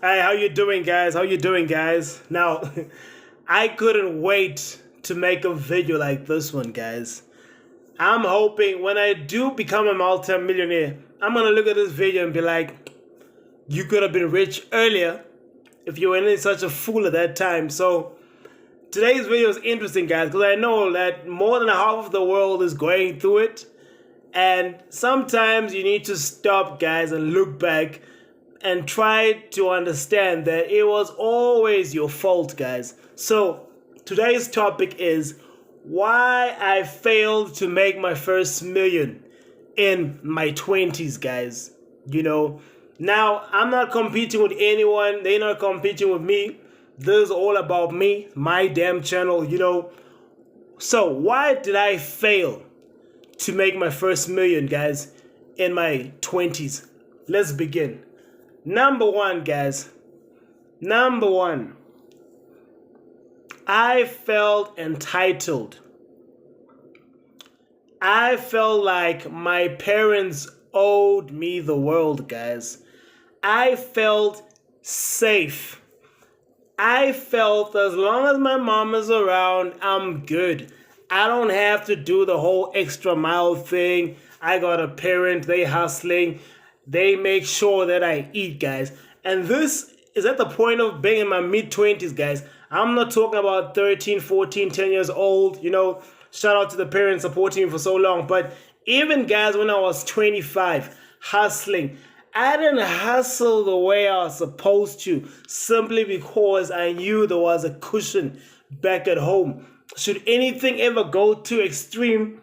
Hey, how you doing, guys? How you doing, guys? Now, I couldn't wait to make a video like this one, guys. I'm hoping when I do become a multi-millionaire, I'm gonna look at this video and be like, you could have been rich earlier if you weren't such a fool at that time. So today's video is interesting, guys, because I know that more than half of the world is going through it. And sometimes you need to stop, guys, and look back and try to understand that it was always your fault, guys. So today's topic is why I failed to make my first million in my 20s, guys. Now I'm not competing with anyone. They're not competing with me. This is all about me, my damn channel, So why did I fail to make my first million, guys, in my 20s? Let's begin. Number one, guys. Number one. I felt entitled. I felt like my parents owed me the world, guys. I felt safe. I felt as long as my mom is around, I'm good. I don't have to do the whole extra mile thing. I got a parent, they hustling. They make sure that I eat, guys. And this is at the point of being in my mid-20s, guys. I'm not talking about 13, 14, 10 years old. Shout out to the parents supporting me for so long. But even, guys, when I was 25, hustling, I didn't hustle the way I was supposed to simply because I knew there was a cushion back at home. Should anything ever go too extreme,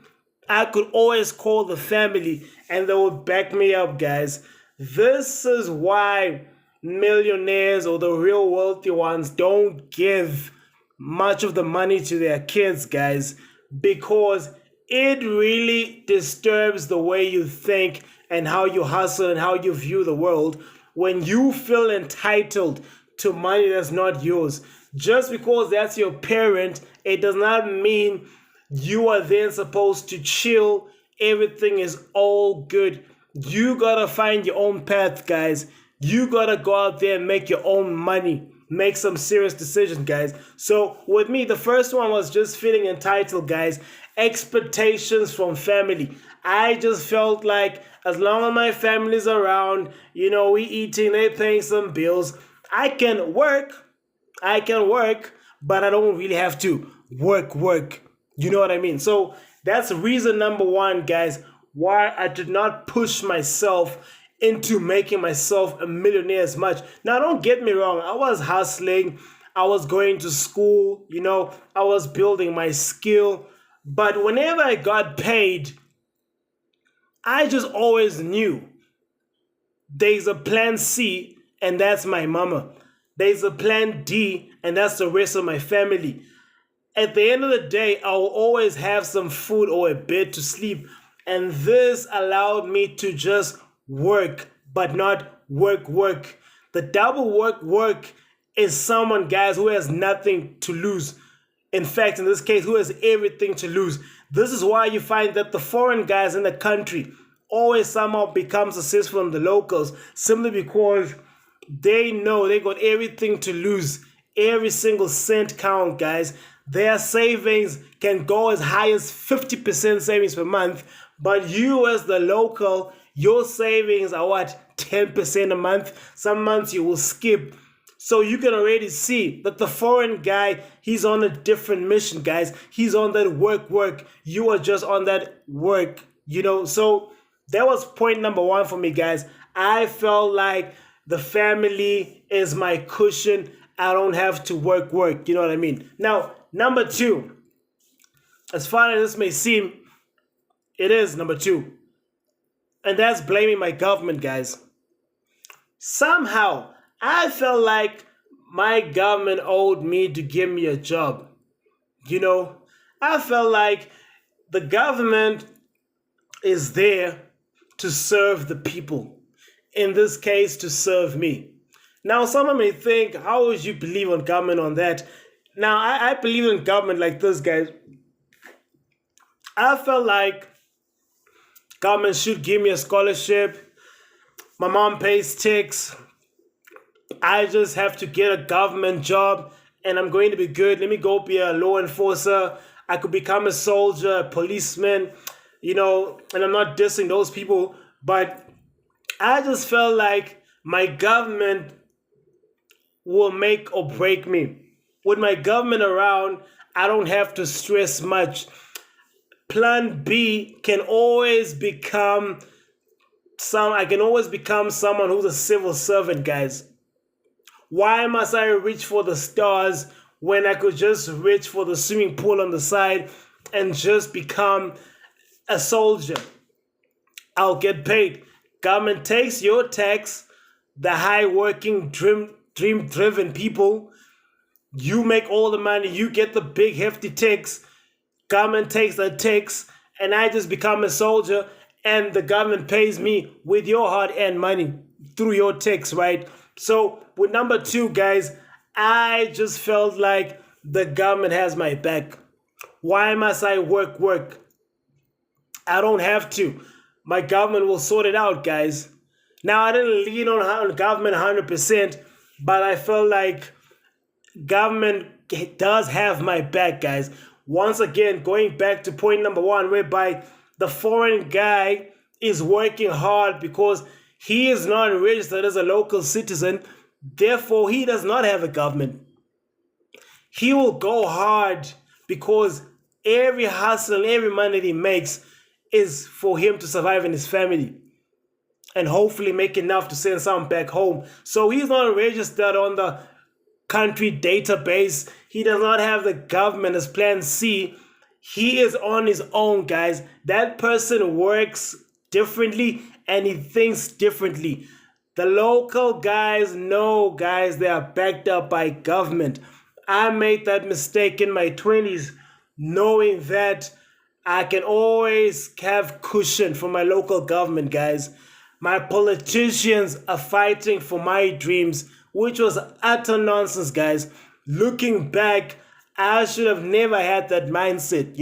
I could always call the family and they would back me up, guys. This is why millionaires or the real wealthy ones don't give much of the money to their kids, guys, because it really disturbs the way you think and how you hustle and how you view the world when you feel entitled to money that's not yours. Just because that's your parent, it does not mean you are then supposed to chill. Everything is all good. You gotta find your own path, guys. You gotta go out there and make your own money. Make some serious decisions, guys. So with me, the first one was just feeling entitled, guys. Expectations from family. I just felt like as long as my family's around, we eating, they paying some bills. I can work, but I don't really have to work. You know what I mean? So that's reason number one, guys, why I did not push myself into making myself a millionaire as much. Now, don't get me wrong. I was hustling. I was going to school. I was building my skill. But whenever I got paid, I just always knew there's a plan C, and that's my mama. There's a plan D, and that's the rest of my family. At the end of the day, I will always have some food or a bed to sleep. And this allowed me to just work, but not work. The double work is someone, guys, who has nothing to lose. In fact, in this case, who has everything to lose. This is why you find that the foreign guys in the country always somehow become successful than the locals, simply because they know they got everything to lose. Every single cent count, guys. Their savings can go as high as 50% savings per month, but you as the local, your savings are what, 10% a month? Some months you will skip. So you can already see that the foreign guy, he's on a different mission, guys. He's on that work. You are just on that work, So that was point number one for me, guys. I felt like the family is my cushion. I don't have to work. You know what I mean? Now, number two, as far as this may seem, it is number two. And that's blaming my government, guys. Somehow, I felt like my government owed me to give me a job. I felt like the government is there to serve the people. In this case, to serve me. Now, someone may think, how would you believe on government on that? Now, I believe in government like this, guys. I felt like government should give me a scholarship. My mom pays tax. I just have to get a government job and I'm going to be good. Let me go be a law enforcer. I could become a soldier, a policeman, and I'm not dissing those people, but I just felt like my government will make or break me. With my government around, I don't have to stress much. Plan B can always become I can always become someone who's a civil servant, guys. Why must I reach for the stars when I could just reach for the swimming pool on the side and just become a soldier? I'll get paid. Government takes your tax, the high working, dream driven people. You make all the money, you get the big hefty tax. Government takes the tax, and I just become a soldier, and the government pays me with your hard-earned money through your tax, right? So with number 2, guys, I just felt like the government has my back. Why must I work? I don't have to. My government will sort it out, guys. Now, I didn't lean on government 100%, but I felt like government does have my back, guys. Once again, going back to point number 1, whereby the foreign guy is working hard because he is not registered as a local citizen. Therefore, he does not have a government. He will go hard because every hustle, every money that he makes is for him to survive and his family, and hopefully make enough to send some back home. So he's not registered on the country database. He does not have the government as plan C. He is on his own, guys. That person works differently and he thinks differently. The local guys know, guys, they are backed up by government. I made that mistake in my 20s, knowing that I can always have cushion from my local government, guys. My politicians are fighting for my dreams, which was utter nonsense, guys. Looking back, I should have never had that mindset,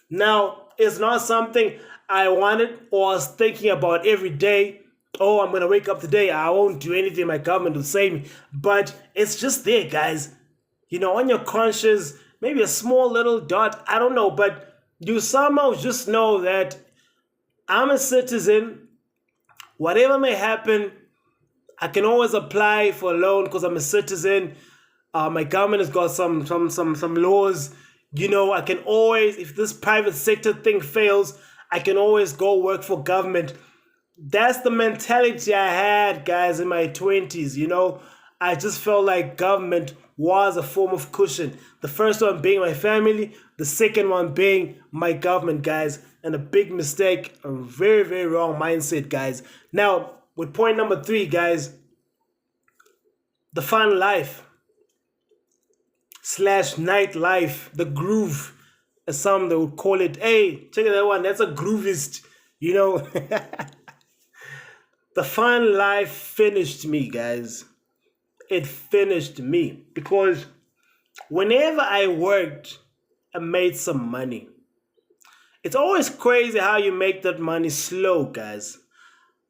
Now, it's not something I wanted or was thinking about every day. Oh, I'm going to wake up today, I won't do anything, my government will save me. But it's just there, guys. On your conscience, maybe a small little dot, I don't know. But you somehow just know that I'm a citizen. Whatever may happen, I can always apply for a loan because I'm a citizen. My government has got some laws. I can always, if this private sector thing fails, I can always go work for government. That's the mentality I had, guys, in my 20s. I just felt like government was a form of cushion. The first one being my family, the second one being my government, guys. And a big mistake, a very, very wrong mindset, guys. Now, with point number 3, guys, the fun life / night life, the groove, as some they would call it. Hey, check that one. That's a groovist, The fun life finished me, guys. It finished me because whenever I worked, I made some money. It's always crazy how you make that money slow, guys.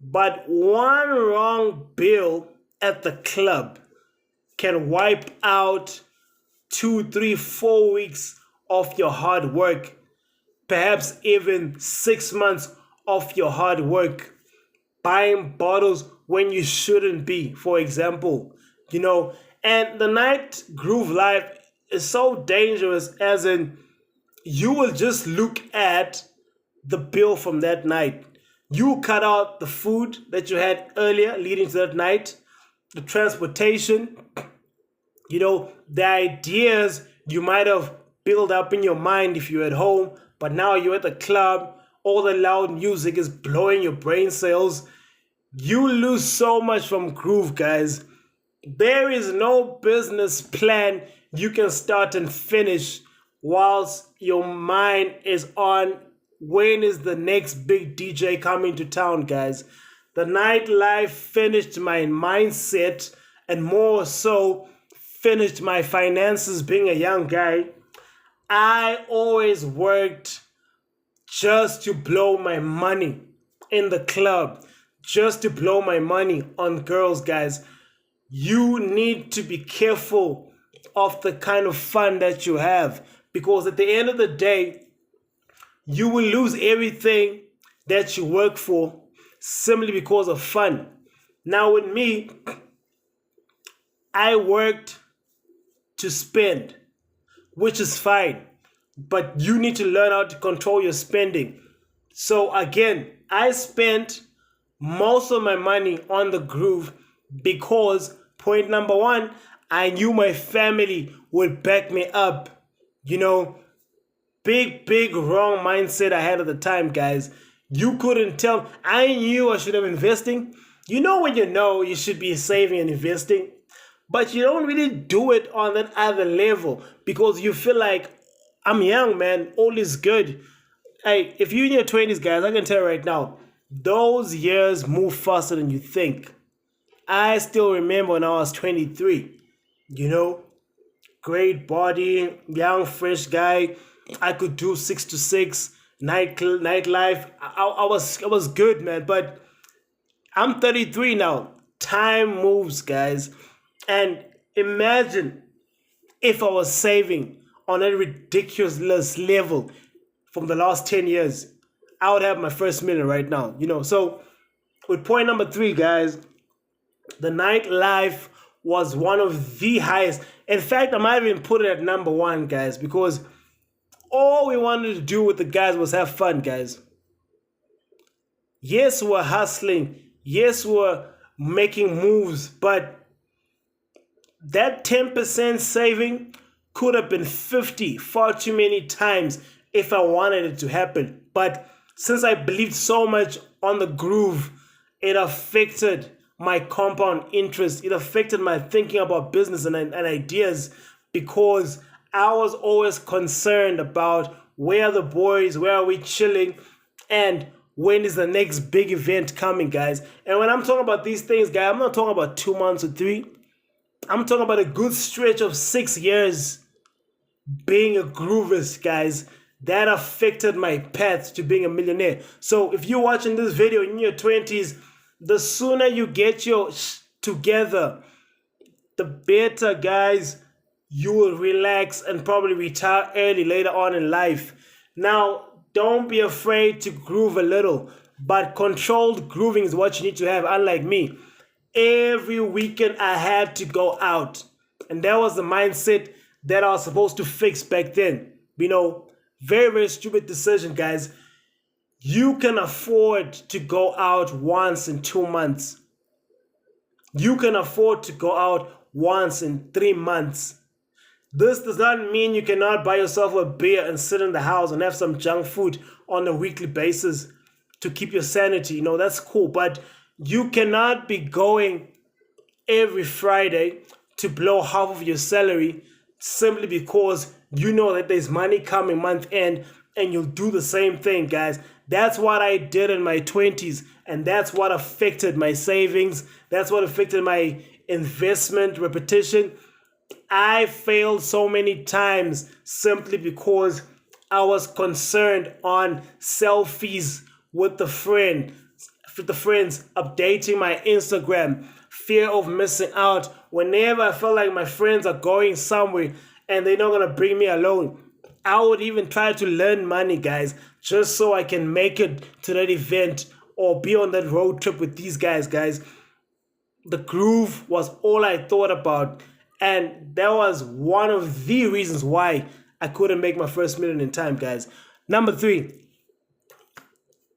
But one wrong bill at the club can wipe out 2, 3, 4 weeks of your hard work, perhaps even 6 months of your hard work. Buying bottles when you shouldn't be, for example, and the night groove life is so dangerous, as in you will just look at the bill from that night. You cut out the food that you had earlier leading to that night, the transportation, the ideas you might have built up in your mind if you're at home, but now you're at the club, all the loud music is blowing your brain cells. You lose so much from groove, guys. There is no business plan you can start and finish whilst your mind is on when is the next big DJ coming to town, guys. The nightlife finished my mindset, and more so finished my finances being a young guy. I always worked just to blow my money in the club, just to blow my money on girls, guys. you need to be careful of the kind of fun that you have, because at the end of the day, you will lose everything that you work for simply because of fun. Now with me, I worked to spend, which is fine, but you need to learn how to control your spending. So again, I spent most of my money on the groove because point number one, I knew my family would back me up. You know, big wrong mindset I had at the time, guys. You couldn't tell. I knew I should have investing. You know when you know you should be saving and investing, but you don't really do it on that other level because you feel like, I'm young, man, all is good. Hey, if you're in your 20s, guys, I can tell you right now, those years move faster than you think. I still remember when I was 23, you know, great body, young, fresh guy. I could do 6 to 6 nightlife. I was good, man. But I'm 33 now. Time moves, guys. And imagine if I was saving on a ridiculous level from the last 10 years. I would have my first million right now, you know. So with point number 3, guys, the nightlife was one of the highest. In fact, I might even put it at number 1, guys, because all we wanted to do with the guys was have fun, guys. Yes, we're hustling. Yes, we're making moves, but that 10% saving could have been 50 far too many times if I wanted it to happen. But since I believed so much on the groove, it affected my compound interest. It affected my thinking about business and ideas, because I was always concerned about where are the boys, where are we chilling, and when is the next big event coming, guys. And when I'm talking about these things, guys, I'm not talking about 2 months or 3. I'm talking about a good stretch of 6 years being a groovist, guys. That affected my path to being a millionaire. So if you're watching this video in your 20s, the sooner you get your together, the better, guys, you will relax and probably retire early later on in life. Now, don't be afraid to groove a little, but controlled grooving is what you need to have, unlike me. Every weekend I had to go out, and that was the mindset that I was supposed to fix back then. You know, very stupid decision, guys. You can afford to go out once in 2 months. You can afford to go out once in 3 months. This does not mean you cannot buy yourself a beer and sit in the house and have some junk food on a weekly basis to keep your sanity. You know, that's cool. But you cannot be going every Friday to blow half of your salary simply because you know that there's money coming month end, and you'll do the same thing, guys. That's what I did in my 20s, and that's what affected my savings. That's what affected my investment repetition. I failed so many times simply because I was concerned on selfies with the friends, updating my Instagram, fear of missing out. Whenever I felt like my friends are going somewhere and they're not going to bring me along, I would even try to learn money, guys, just so I can make it to that event or be on that road trip with these guys, The groove was all I thought about. And that was one of the reasons why I couldn't make my first million in time, guys. Number 3,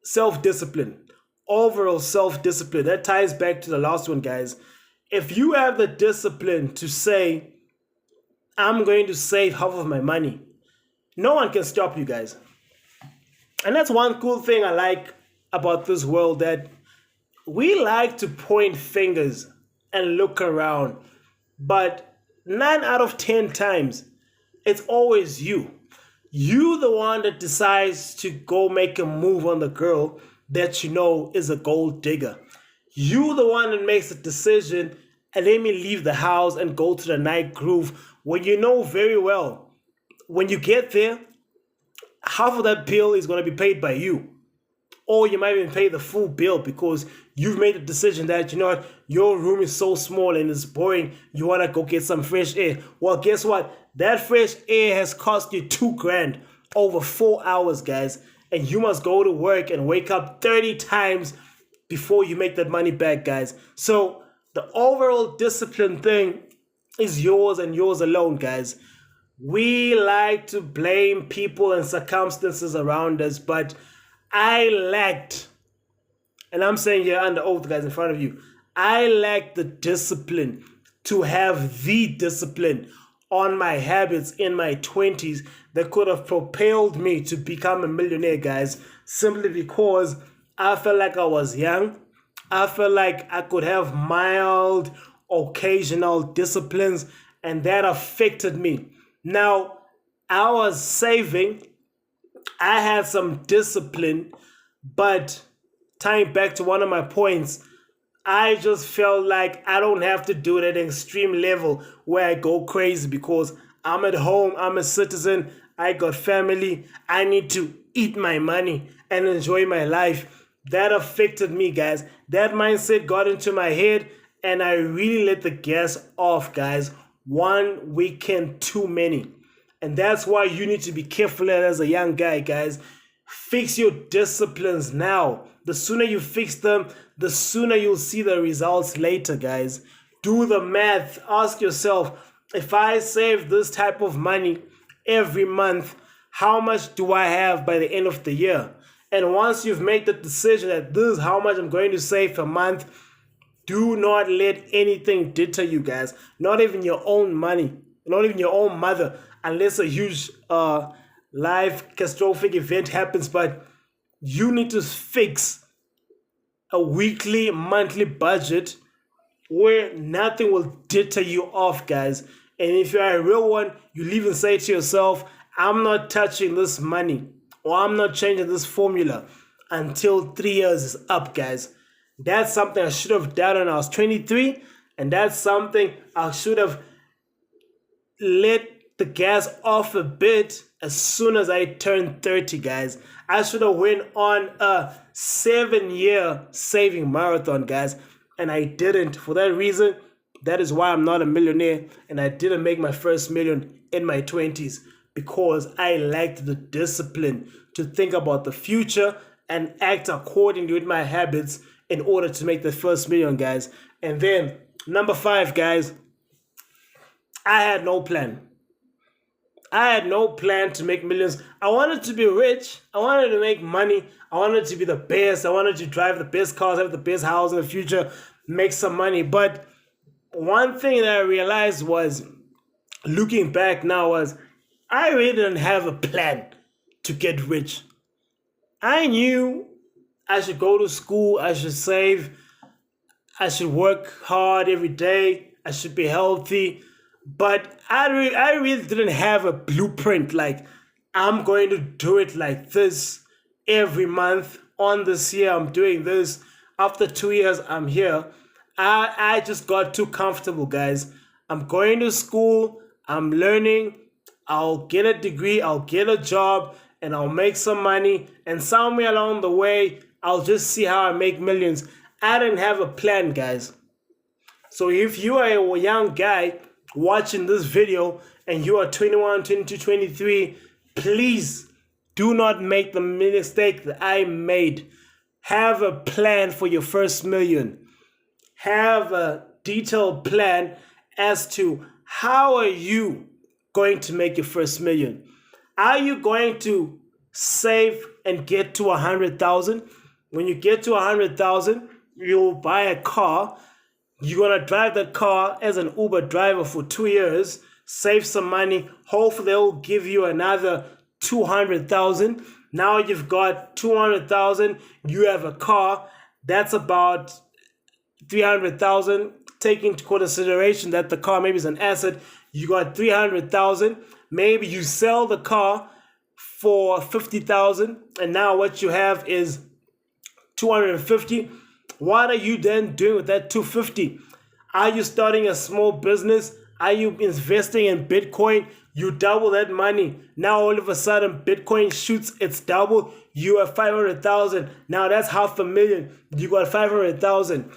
self-discipline. Overall self-discipline. That ties back to the last one, guys. If you have the discipline to say, I'm going to save half of my money, no one can stop you, guys. And that's one cool thing I like about this world, that we like to point fingers and look around, but 9 out of 10 times, it's always you. You the one that decides to go make a move on the girl that you know is a gold digger. You the one that makes the decision and let me leave the house and go to the night groove when you know very well, when you get there, half of that bill is going to be paid by you. Or you might even pay the full bill because You've made a decision that, you know what, your room is so small and it's boring, you want to go get some fresh air. Well, guess what? That fresh air has cost you $2,000 over 4 hours, guys. And you must go to work and wake up 30 times before you make that money back, guys. So the overall discipline thing is yours and yours alone, guys. We like to blame people and circumstances around us, but I lacked, and I'm saying here under oath, guys, in front of you, I lacked the discipline to have the discipline on my habits in my 20s that could have propelled me to become a millionaire, guys, simply because I felt like I was young. I felt like I could have mild, occasional disciplines, and that affected me. Now, I was saving, I had some discipline, but tying back to one of my points, I just felt like I don't have to do it at an extreme level where I go crazy because I'm at home, I'm a citizen, I got family, I need to eat my money and enjoy my life. That affected me, guys. That mindset got into my head and I really let the gas off, guys. One weekend too many. And that's why you need to be careful as a young guy, guys. Fix your disciplines now. The sooner you fix them, the sooner you'll see the results later, guys. Do the math. Ask yourself, if I save this type of money every month, how much do I have by the end of the year? And once you've made the decision that this is how much I'm going to save per month, do not let anything deter you, guys. Not even your own money, not even your own mother, unless a huge life catastrophic event happens. But you need to fix a weekly, monthly budget where nothing will deter you off, guys. And if you're a real one, you even say to yourself, I'm not touching this money or I'm not changing this formula until 3 years is up, guys. That's something I should have done when I was 23, and that's something I should have let the gas off a bit as soon as I turned 30, guys. I should have went on a 7-year saving marathon, guys, and I didn't. For that reason, that is why I'm not a millionaire, and I didn't make my first million in my 20s because I lacked the discipline to think about the future and act accordingly with my habits in order to make the first million, guys. And then number 5, guys, I had no plan. I had no plan to make millions. I wanted to be rich. I wanted to make money. I wanted to be the best. I wanted to drive the best cars, have the best house in the future, make some money. But one thing that I realized was, looking back now, was I really didn't have a plan to get rich. I knew I should go to school, I should save, I should work hard every day, I should be healthy, but I really didn't have a blueprint, like I'm going to do it like this every month. On this year, I'm doing this. After 2 years, I'm here. I just got too comfortable, guys. I'm going to school, I'm learning, I'll get a degree, I'll get a job, and I'll make some money, and somewhere along the way, I'll just see how I make millions. I didn't have a plan, guys. So if you are a young guy watching this video and you are 21, 22, 23, please do not make the mistake that I made. Have a plan for your first million. Have a detailed plan as to how are you going to make your first million. Are you going to save and get to 100,000? When you get to 100,000, you'll buy a car. You're going to drive that car as an Uber driver for 2 years, save some money. Hopefully they'll give you another 200,000. Now you've got 200,000. You have a car. That's about 300,000. Take into consideration that the car maybe is an asset. You got 300,000. Maybe you sell the car for 50,000, and now what you have is 250. What are you then doing with that 250? Are you starting a small business? Are you investing in Bitcoin? You double that money. Now all of a sudden Bitcoin shoots its double. You have 500,000. Now that's $500,000. You got 500,000.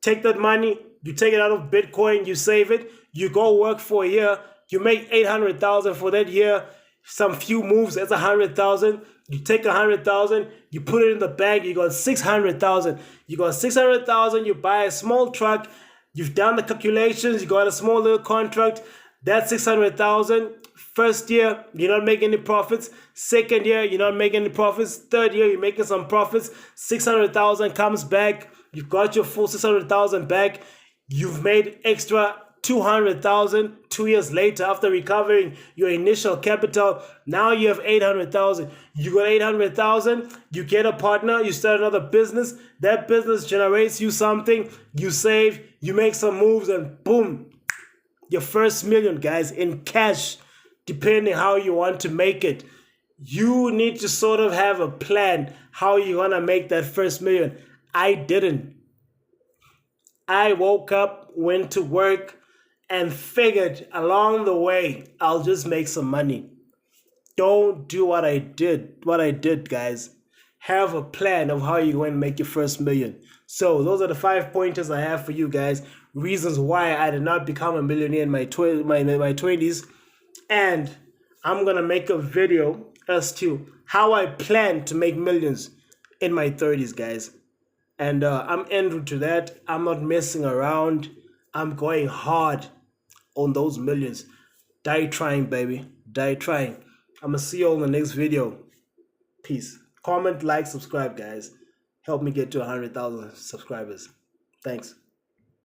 Take that money, you take it out of Bitcoin, you save it, you go work for a year, you make 800,000 for that year. Some few moves, that's 100,000. You take 100,000, you put it in the bank, you got 600,000. You got 600,000, you buy a small truck, you've done the calculations, you got a small little contract. That's 600,000. First year, you're not making any profits. Second year, you're not making any profits. Third year, you're making some profits. 600,000 comes back. You've got your full 600,000 back. You've made extra 200,000 2 years later after recovering your initial capital. Now you have 800,000. You got 800,000. You get a partner. You start another business. That business generates you something. You save. You make some moves, and boom, your first million, guys, in cash. Depending how you want to make it, you need to sort of have a plan how you're gonna make that first million. I didn't. I woke up, went to work, and figured along the way, I'll just make some money. Don't do what I did, guys. Have a plan of how you're going to make your first million. So those are the 5 pointers I have for you guys. Reasons why I did not become a millionaire in my 20s. And I'm going to make a video as to how I plan to make millions in my 30s, guys. And I'm en to that. I'm not messing around. I'm going hard on those millions. Die trying, baby. Die trying. I'm going to see you all in the next video. Peace. Comment, like, subscribe, guys. Help me get to 100,000 subscribers. Thanks.